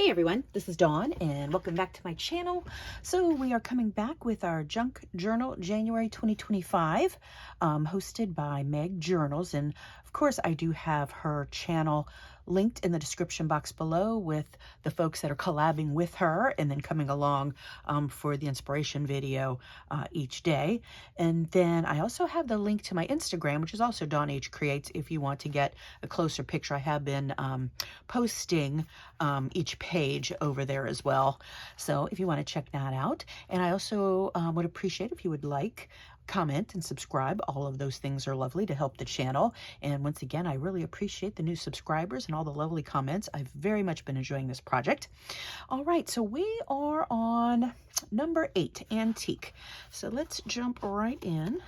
Hey everyone, this is Dawn and welcome back to my channel. So we are coming back with our junk journal January 2025, hosted by Meg Journals. And of course I do have her channel linked in the description box below with the folks that are collabing with her and then coming along for the inspiration video each day. And then I also have the link to my Instagram, which is also Dawn H Creates, if you want to get a closer picture. I have been posting each page over there as well. So if you want to check that out. And I also would appreciate if you would like, comment, and subscribe. All of those things are lovely to help the channel. And once again, I really appreciate the new subscribers and all the lovely comments. I've very much been enjoying this project. All right, so we are on number 8, Antique. So let's jump right in.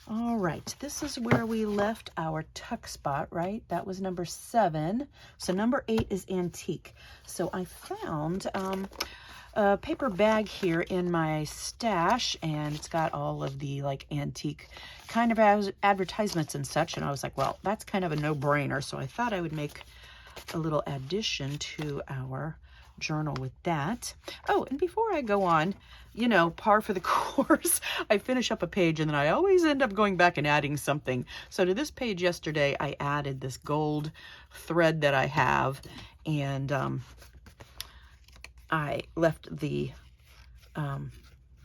All right, this is where we left our tuck spot, right? That was number 7. So number 8 is Antique. So I found a paper bag here in my stash, and it's got all of the like antique kind of advertisements and such. And I was like, well, that's kind of a no-brainer. So I thought I would make a little addition to our journal with that. Oh, and before I go on, you know, par for the course, I finish up a page and then I always end up going back and adding something. So to this page yesterday, I added this gold thread that I have, and I left the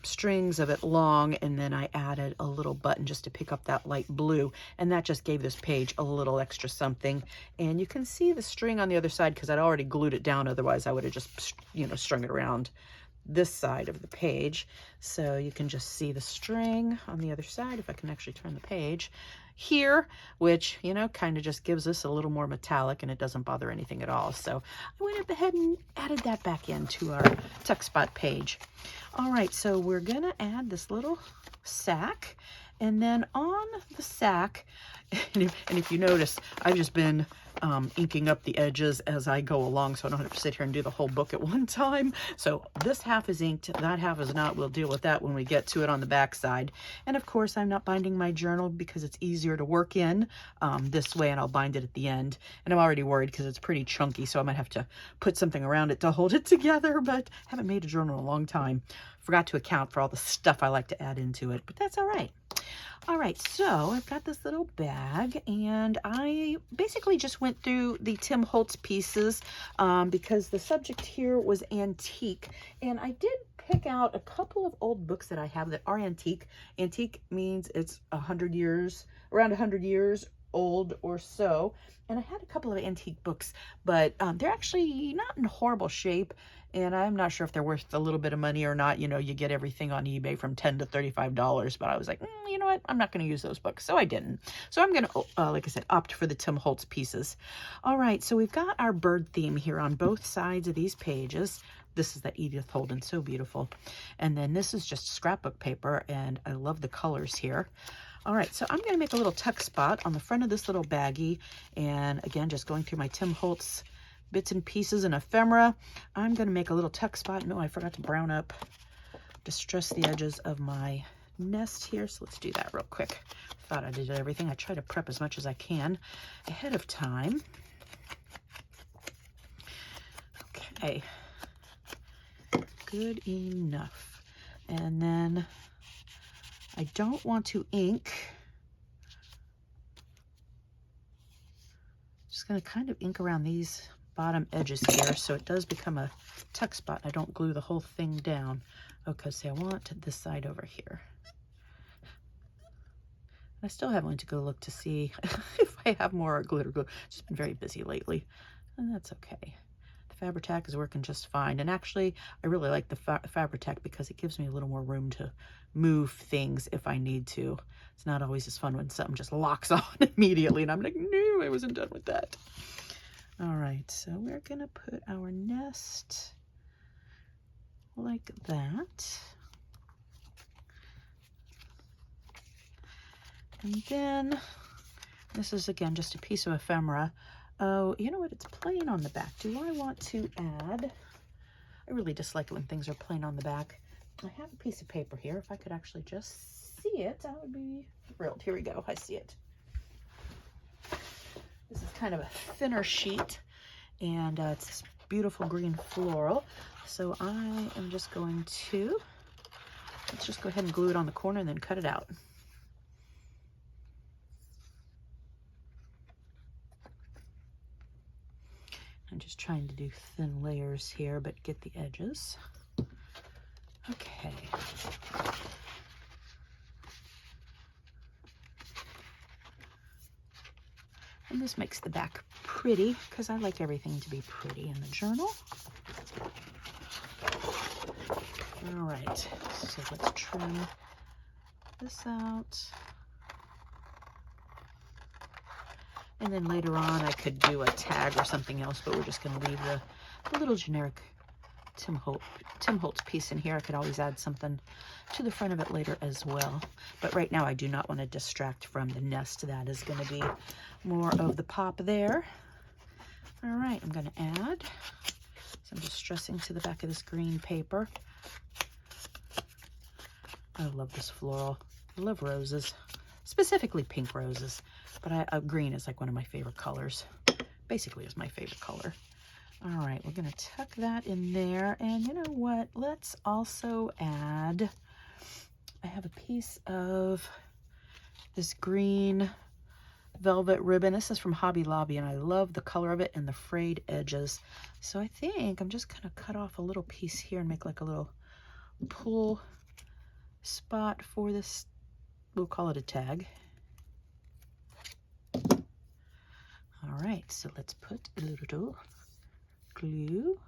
strings of it long, and then I added a little button just to pick up that light blue, and that just gave this page a little extra something. And you can see the string on the other side because I'd already glued it down, otherwise I would have just, you know, strung it around this side of the page. So you can just see the string on the other side, if I can actually turn the page here, which, you know, kind of just gives us a little more metallic, and it doesn't bother anything at all. So I went up ahead and added that back into our tuck spot page. All right, so we're gonna add this little sack, and then on the sack, and if you notice, I've just been inking up the edges as I go along, so I don't have to sit here and do the whole book at one time. So this half is inked, that half is not. We'll deal with that when we get to it on the back side. And of course, I'm not binding my journal because it's easier to work in this way, and I'll bind it at the end. And I'm already worried because it's pretty chunky, so I might have to put something around it to hold it together, but I haven't made a journal in a long time. Forgot to account for all the stuff I like to add into it, but that's all right. All right, so I've got this little bag, and I basically just went through the Tim Holtz pieces because the subject here was antique, and I did pick out a couple of old books that I have that are antique. Antique means it's 100 years, around 100 years old or so, and I had a couple of antique books, but they're actually not in horrible shape. And I'm not sure if they're worth a little bit of money or not. You know, you get everything on eBay from $10 to $35, but I was like, you know what? I'm not going to use those books. So I didn't. So I'm going to, like I said, opt for the Tim Holtz pieces. All right. So we've got our bird theme here on both sides of these pages. This is that Edith Holden, so beautiful. And then this is just scrapbook paper, and I love the colors here. All right, so I'm going to make a little tuck spot on the front of this little baggie. And again, just going through my Tim Holtz bits and pieces and ephemera, I'm going to make a little tuck spot. No, I forgot to brown up, distress the edges of my nest here. So let's do that real quick. Thought I did everything. I try to prep as much as I can ahead of time. Okay, good enough. And then I don't want to ink. Just going to kind of ink around these bottom edges here so it does become a tuck spot. I don't glue the whole thing down. Okay, so I want this side over here. I still have one to go look to see if I have more glitter glue. It's just been very busy lately, and that's okay. The Fabri-Tac is working just fine, and actually I really like the Fabri-Tac because it gives me a little more room to move things if I need to. It's not always as fun when something just locks on immediately and I'm like, no, I wasn't done with that. All right, so we're gonna put our nest like that. And then this is again just a piece of ephemera. Oh, you know what? It's plain on the back. Do I want to add? I really dislike it when things are plain on the back. I have a piece of paper here. If I could actually just see it, I would be thrilled. Here we go. I see it. This is kind of a thinner sheet, and it's this beautiful green floral. So I am just going to, let's just go ahead and glue it on the corner and then cut it out. I'm just trying to do thin layers here, but get the edges. Okay. And this makes the back pretty, because I like everything to be pretty in the journal. All right, so let's trim this out. And then later on I could do a tag or something else, but we're just going to leave the little generic Tim Holtz piece in here. I could always add something to the front of it later as well. But right now I do not want to distract from the nest. That is going to be more of the pop there. All right, I'm going to add. So I'm just stressing to the back of this green paper. I love this floral. I love roses, specifically pink roses. But green is like one of my favorite colors. Basically is my favorite color. All right, we're gonna tuck that in there. And you know what? Let's also add, I have a piece of this green velvet ribbon. This is from Hobby Lobby, and I love the color of it and the frayed edges. So I think I'm just gonna cut off a little piece here and make like a little pull spot for this. We'll call it a tag. All right, so let's put a little glue.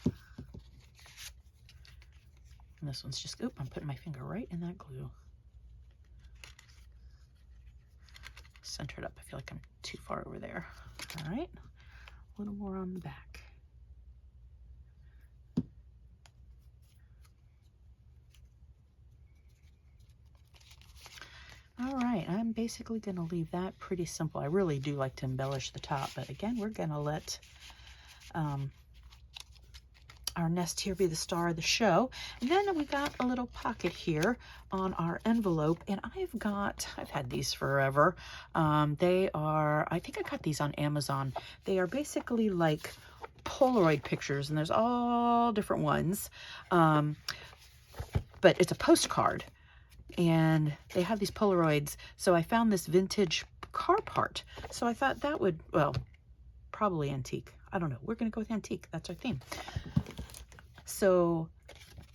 And this one's just, I'm putting my finger right in that glue. Center it up. I feel like I'm too far over there. All right, a little more on the back. All right, I'm basically going to leave that pretty simple. I really do like to embellish the top, but again, we're going to let our nest here be the star of the show. And then we got a little pocket here on our envelope, and I've had these forever. They are, I think I got these on Amazon. They are basically like Polaroid pictures, and there's all different ones, but it's a postcard. And they have these Polaroids. So I found this vintage car part. So I thought that would, well, probably antique. I don't know. We're going to go with antique. That's our theme. So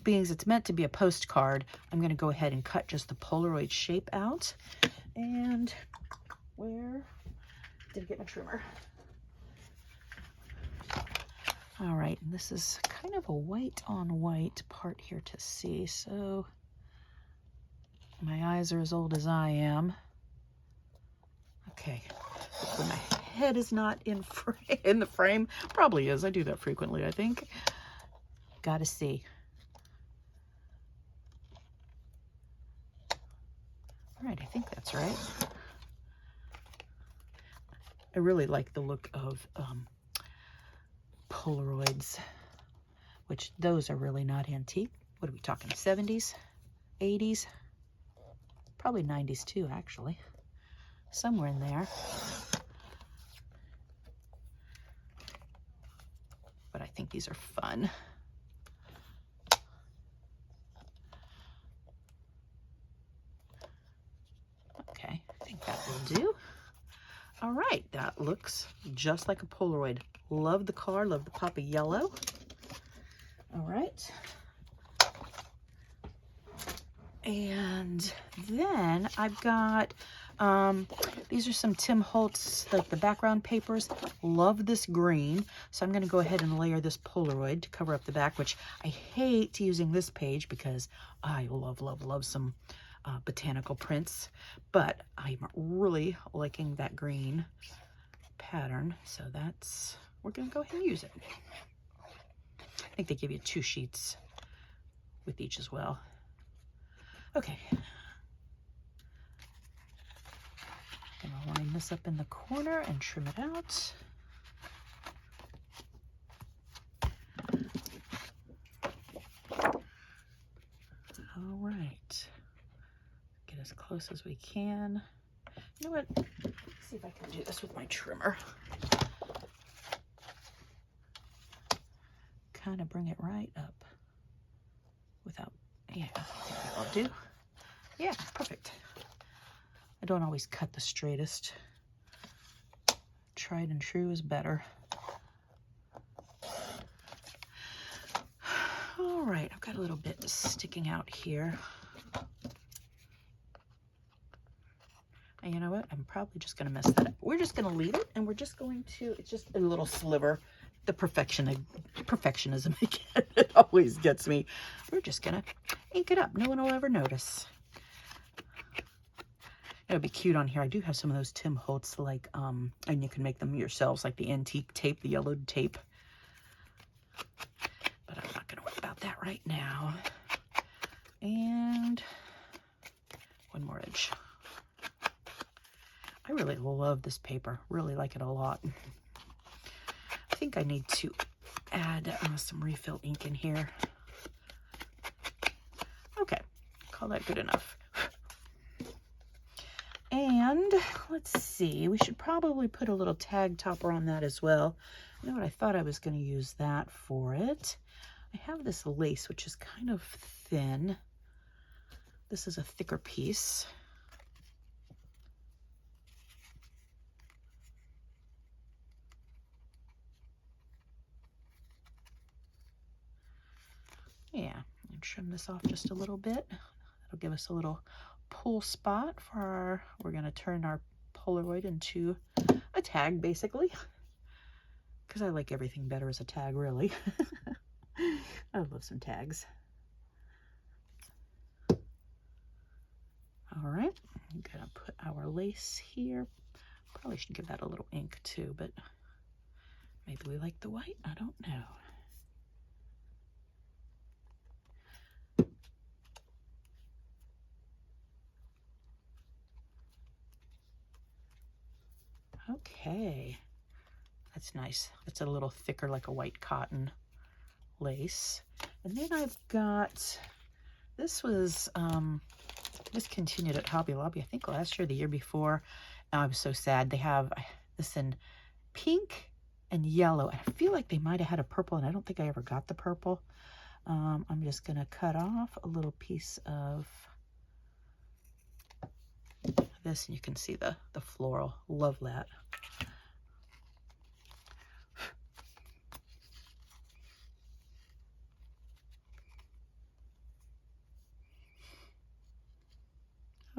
being as it's meant to be a postcard, I'm going to go ahead and cut just the Polaroid shape out. And where did I get my trimmer? All right. And this is kind of a white on white part here to see. So my eyes are as old as I am. Okay, hopefully my head is not in the frame. Probably is. I do that frequently, I think. Gotta see. All right, I think that's right. I really like the look of Polaroids, which those are really not antique. What are we talking, 70s, 80s? Probably 90s too, actually. Somewhere in there. But I think these are fun. Okay, I think that will do. All right, that looks just like a Polaroid. Love the car, love the pop of yellow. All right. And then I've got, these are some Tim Holtz, like the background papers. Love this green. So I'm going to go ahead and layer this Polaroid to cover up the back, which I hate using this page because I love, love, love some botanical prints. But I'm really liking that green pattern. So we're going to go ahead and use it. I think they give you 2 sheets with each as well. Okay, I'm gonna line this up in the corner and trim it out. All right, get as close as we can. You know what? Let's see if I can do this with my trimmer. kind of bring it right up without, yeah, I think that'll do. Yeah, perfect. I don't always cut the straightest. Tried and true is better. All right, I've got a little bit sticking out here. And you know what? I'm probably just going to mess that up. We're just going to leave it, and we're just going to, it's just a little sliver. The perfectionism again, it always gets me. We're just going to ink it up. No one will ever notice. It'll be cute on here. I do have some of those Tim Holtz, like, and you can make them yourselves, like the antique tape, the yellowed tape. But I'm not going to worry about that right now. And one more edge. I really love this paper. Really like it a lot. I think I need to add some refill ink in here. Okay, call that good enough. And let's see, we should probably put a little tag topper on that as well. You know what, I thought I was going to use that for it. I have this lace, which is kind of thin. This is a thicker piece. Yeah, and trim this off just a little bit. That'll give us a little pull spot for our, we're going to turn our Polaroid into a tag, basically. Because I like everything better as a tag, really. I love some tags. All right, I'm going to put our lace here. Probably should give that a little ink too, but maybe we like the white. I don't know. Okay, that's nice. It's a little thicker, like a white cotton lace. And then I've got, this was discontinued at Hobby Lobby, I think last year, the year before. I was so sad. They have this in pink and yellow. I feel like they might have had a purple, and I don't think I ever got the purple. I'm just going to cut off a little piece of this, and you can see the floral. Love that.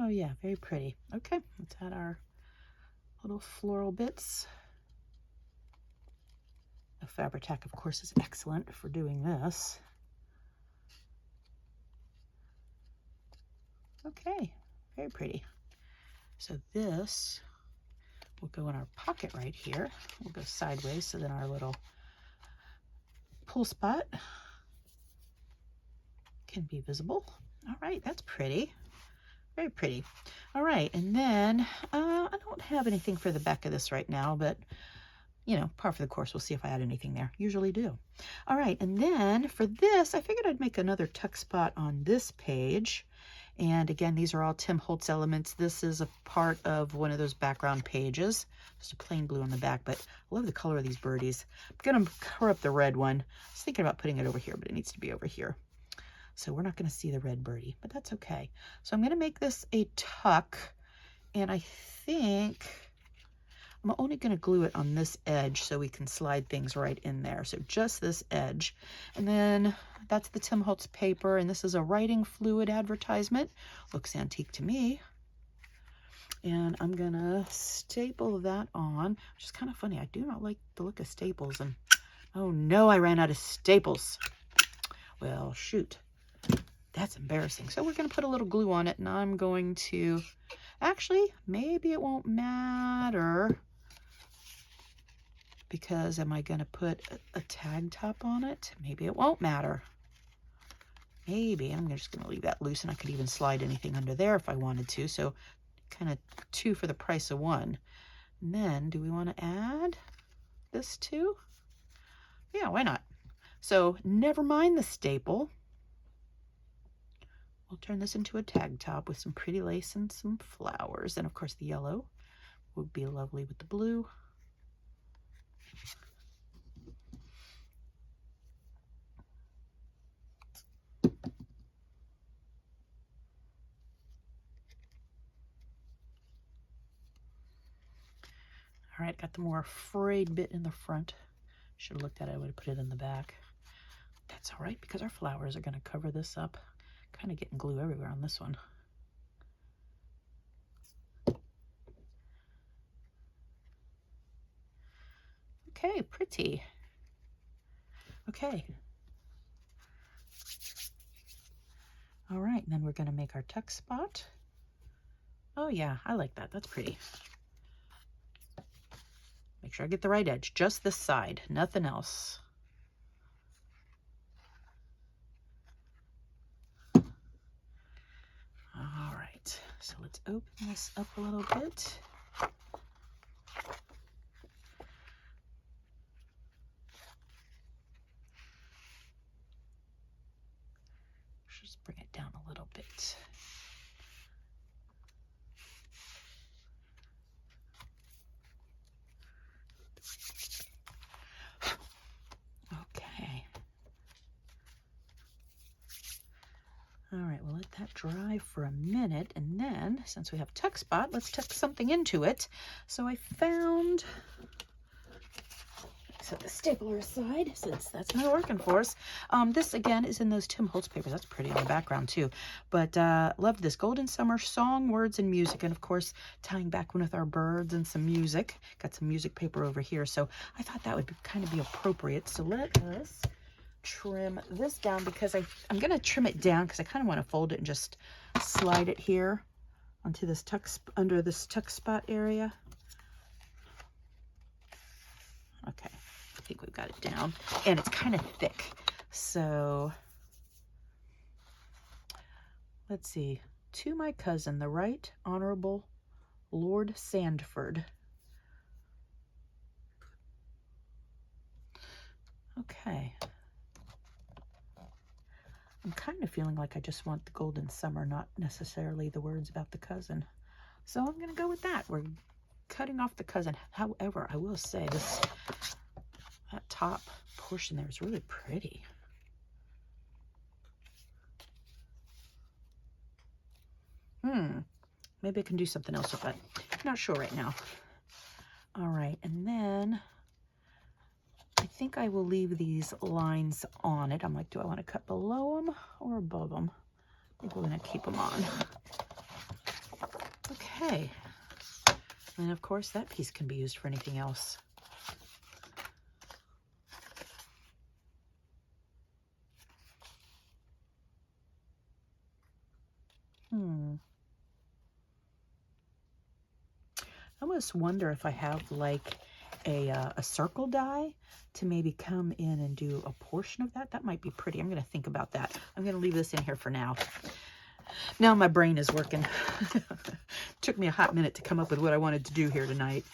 Oh yeah, very pretty. Okay, let's add our little floral bits. The Fabri-Tac, of course, is excellent for doing this. Okay, very pretty. So this will go in our pocket right here. We'll go sideways so then our little pull spot can be visible. All right, that's pretty. Very pretty. All right, and then I don't have anything for the back of this right now, but you know, par for the course. We'll see if I add anything there. Usually do. All right, and then for this, I figured I'd make another tuck spot on this page. And again, these are all Tim Holtz elements. This is a part of one of those background pages. Just a plain blue on the back, but I love the color of these birdies. I'm gonna cover up the red one. I was thinking about putting it over here, but it needs to be over here. So we're not gonna see the red birdie, but that's okay. So I'm gonna make this a tuck, and I think I'm only going to glue it on this edge so we can slide things right in there. So just this edge. And then that's the Tim Holtz paper, and this is a writing fluid advertisement. Looks antique to me. And I'm going to staple that on, which is kind of funny. I do not like the look of staples. And oh no, I ran out of staples. Well, shoot. That's embarrassing. So we're going to put a little glue on it, and I'm going to, actually, maybe it won't matter. Because am I going to put a tag top on it? Maybe it won't matter. Maybe. I'm just going to leave that loose, and I could even slide anything under there if I wanted to. So kind of 2 for the price of 1. And then do we want to add this too? Yeah, why not? So never mind the staple. We'll turn this into a tag top with some pretty lace and some flowers. And of course the yellow would be lovely with the blue. right, got the more frayed bit in the front. Should have looked at it, I would have put it in the back. That's all right, because our flowers are going to cover this up. Kind of getting glue everywhere on this one. Okay, pretty. Okay. All right, and then we're going to make our tuck spot. Oh yeah, I like that. That's pretty. Make sure I get the right edge. Just this side, nothing else. All right, so let's open this up a little bit. Just bring it down a little bit. Okay. All right, we'll let that dry for a minute, and then, since we have tuck spot, let's tuck something into it. So I found, set the stapler aside since that's not working for us. This again is in those Tim Holtz papers. That's pretty on the background too. But loved this Golden Summer Song, Words, and Music, and of course tying back in with our birds and some music. Got some music paper over here, so I thought that would be, kind of be appropriate. So let us trim this down, because I'm going to trim it down because I kind of want to fold it and just slide it here onto this under this tuck spot area. Okay, I think we've got it down, and it's kind of thick. So let's see. To my cousin, the Right Honorable Lord Sandford. Okay. I'm kind of feeling like I just want the Golden Summer, not necessarily the words about the cousin. So I'm going to go with that. We're cutting off the cousin. However, I will say that top portion there is really pretty. Maybe I can do something else with that. Not sure right now. All right, and then I think I will leave these lines on it. I'm like, do I want to cut below them or above them? I think we're going to keep them on. Okay. And of course, that piece can be used for anything else. I almost wonder if I have like a circle die to maybe come in and do a portion of that. That might be pretty. I'm going to think about that. I'm going to leave this in here for now. Now my brain is working. Took me a hot minute to come up with what I wanted to do here tonight.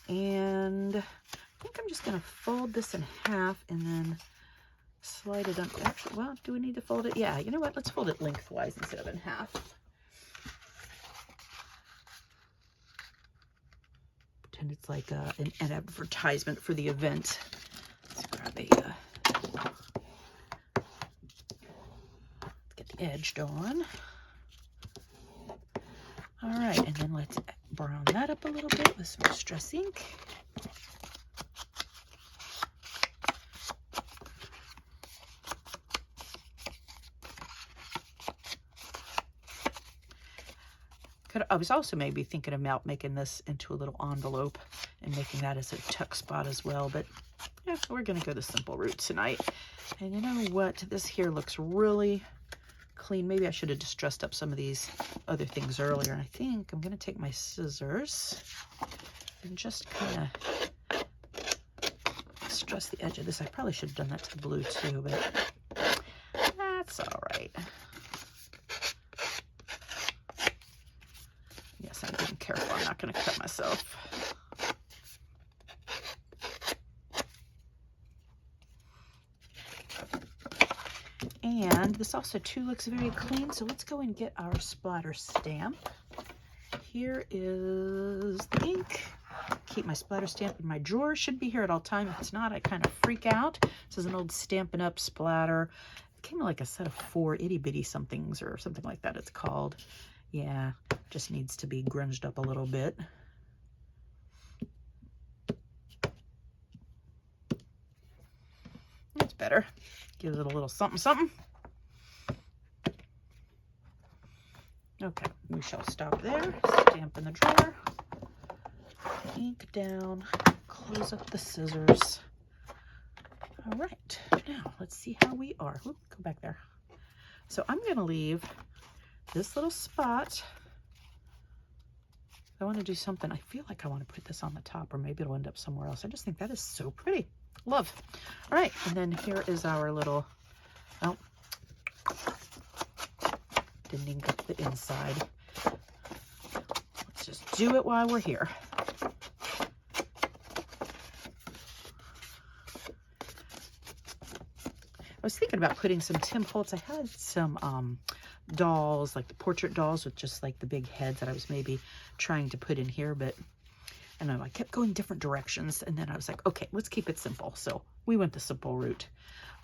And I think I'm just going to fold this in half and then slide it on. Actually, well, do we need to fold it? Yeah, you know what? Let's fold it lengthwise instead of in half. And it's like an advertisement for the event. Let's grab get the edge on. All right, and then let's brown that up a little bit with some Distress ink. I was also maybe thinking about making this into a little envelope and making that as a tuck spot as well, but yeah, we're going to go the simple route tonight. And you know what? This here looks really clean. Maybe I should have just dressed up some of these other things earlier. And I think I'm going to take my scissors and just kind of stress the edge of this. I probably should have done that to the blue too, but that's all right. Yes, I'm being careful. I'm not going to cut myself. And this also too looks very clean, so let's go and get our splatter stamp. Here is the ink. Keep my splatter stamp in my drawer. Should be here at all time. If it's not, I kind of freak out. This is an old Stampin' Up! Splatter. It came in like a set of 4 itty-bitty somethings or something like that it's called. Yeah, just needs to be grunged up a little bit. better. Give it a little something, something. Okay, we shall stop there. Stamp in the drawer. Ink down. Close up the scissors. All right, now let's see how we are. Oop, go back there. So I'm going to leave this little spot. I want to do something. I feel like I want to put this on the top, or maybe it'll end up somewhere else. I just think that is so pretty. Love. All right, and then here is our little, oh, didn't ink up the inside. Let's just do it while we're here. I was thinking about putting some Tim Holtz. I had some dolls, like the portrait dolls with just like the big heads that I was maybe trying to put in here, but I don't know, I kept going different directions, and then I was like, okay, let's keep it simple. So we went the simple route.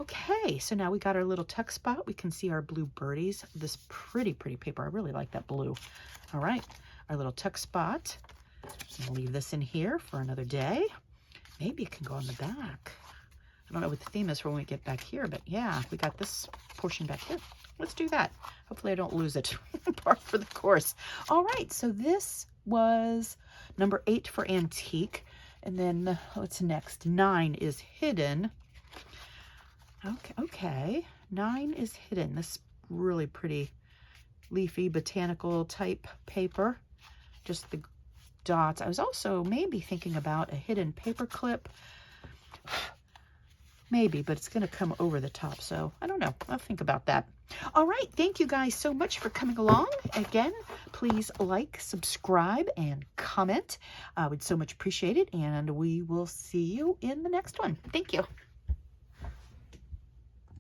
Okay, so now we got our little tuck spot. We can see our blue birdies. This pretty, pretty paper. I really like that blue. All right, our little tuck spot. I'll leave this in here for another day. Maybe it can go on the back. I don't know what the theme is for when we get back here, but yeah, we got this portion back here. Let's do that. Hopefully I don't lose it. Part for the course. All right, so this was number 8 for antique. And then what's next? 9 is hidden. Okay. 9 is hidden. This really pretty leafy botanical type paper. Just the dots. I was also maybe thinking about a hidden paper clip. Maybe, but it's going to come over the top. So I don't know. I'll think about that. All right. Thank you guys so much for coming along. Again, please like, subscribe, and comment. I would so much appreciate it. And we will see you in the next one. Thank you.